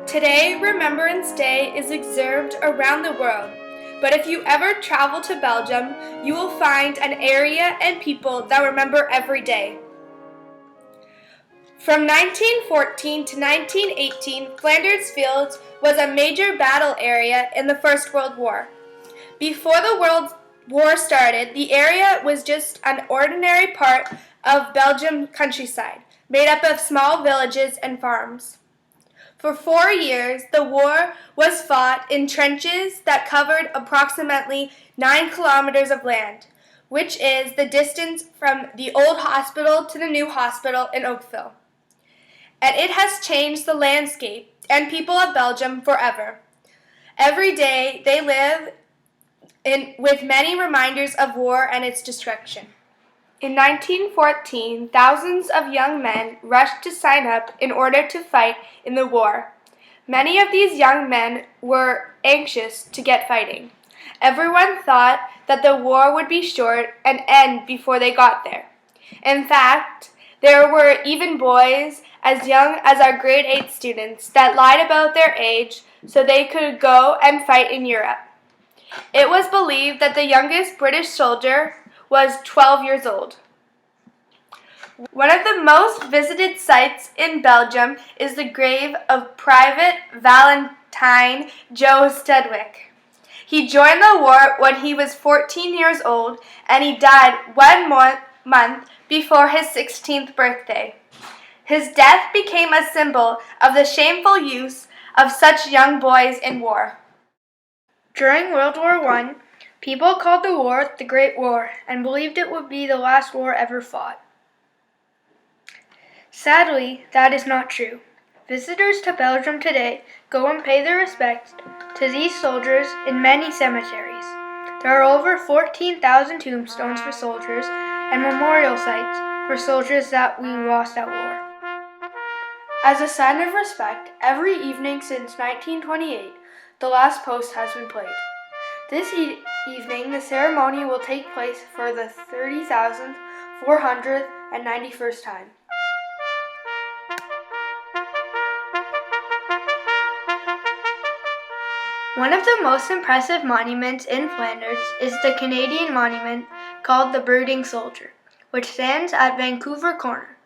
Today, Remembrance Day is observed around the world, but if you ever travel to Belgium, you will find an area and people that remember every day. From 1914 to 1918, Flanders Fields was a major battle area in the First World War. Before the World War started, the area was just an ordinary part of Belgium countryside, made up of small villages and farms. For 4 years, the war was fought in trenches that covered approximately 9 kilometers of land, which is the distance from the old hospital to the new hospital in Oakville. And it has changed the landscape and people of Belgium forever. Every day, they live with many reminders of war and its destruction. In 1914, thousands of young men rushed to sign up in order to fight in the war. Many of these young men were anxious to get fighting. Everyone thought that the war would be short and end before they got there. In fact, there were even boys as young as our grade 8 students that lied about their age so they could go and fight in Europe. It was believed that the youngest British soldier was 12 years old. One of the most visited sites in Belgium is the grave of Private Valentine Joe Stedwick. He joined the war when he was 14 years old, and he died 1 month before his 16th birthday. His death became a symbol of the shameful use of such young boys in war. During World War I, people called the war the Great War and believed it would be the last war ever fought. Sadly, that is not true. Visitors to Belgium today go and pay their respects to these soldiers in many cemeteries. There are over 14,000 tombstones for soldiers and memorial sites for soldiers that we lost at war. As a sign of respect, every evening since 1928, the last post has been played. This evening, the ceremony will take place for the 30,491st time. One of the most impressive monuments in Flanders is the Canadian monument called the Brooding Soldier, which stands at Vancouver Corner.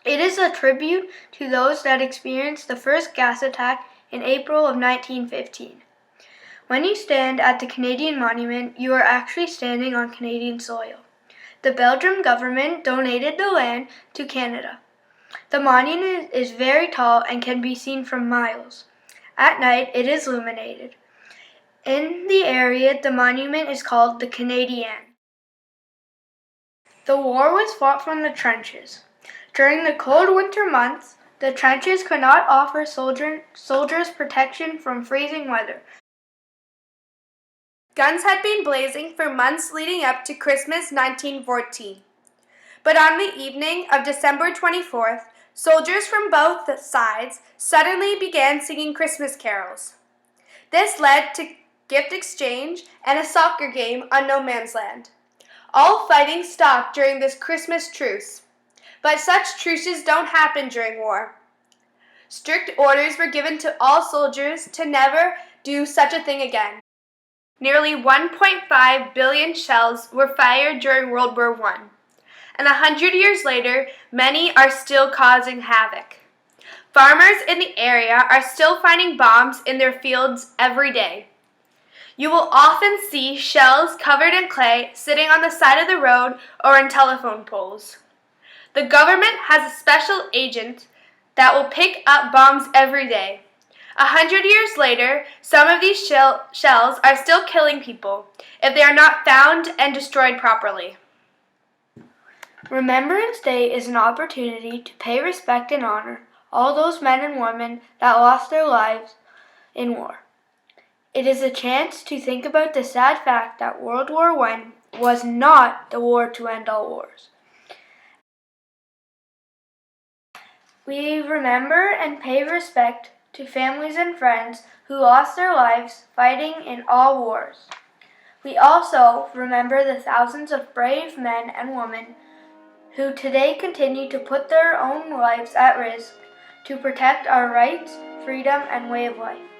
It is a tribute to those that experienced the first gas attack in April of 1915. When you stand at the Canadian monument, you are actually standing on Canadian soil. The Belgian government donated the land to Canada. The monument is very tall and can be seen from miles. At night, it is illuminated. In the area, the monument is called the Canadian. The war was fought from the trenches. During the cold winter months, the trenches could not offer soldiers protection from freezing weather. Guns had been blazing for months leading up to Christmas 1914. But on the evening of December 24th, soldiers from both sides suddenly began singing Christmas carols. This led to gift exchange and a soccer game on no man's land. All fighting stopped during this Christmas truce. But such truces don't happen during war. Strict orders were given to all soldiers to never do such a thing again. Nearly 1.5 billion shells were fired during World War I. And 100 years later, many are still causing havoc. Farmers in the area are still finding bombs in their fields every day. You will often see shells covered in clay sitting on the side of the road or in telephone poles. The government has a special agent that will pick up bombs every day. 100 years later, some of these shells are still killing people if they are not found and destroyed properly. Remembrance Day is an opportunity to pay respect and honor all those men and women that lost their lives in war. It is a chance to think about the sad fact that World War I was not the war to end all wars. We remember and pay respect to families and friends who lost their lives fighting in all wars. We also remember the thousands of brave men and women who today continue to put their own lives at risk to protect our rights, freedom, and way of life.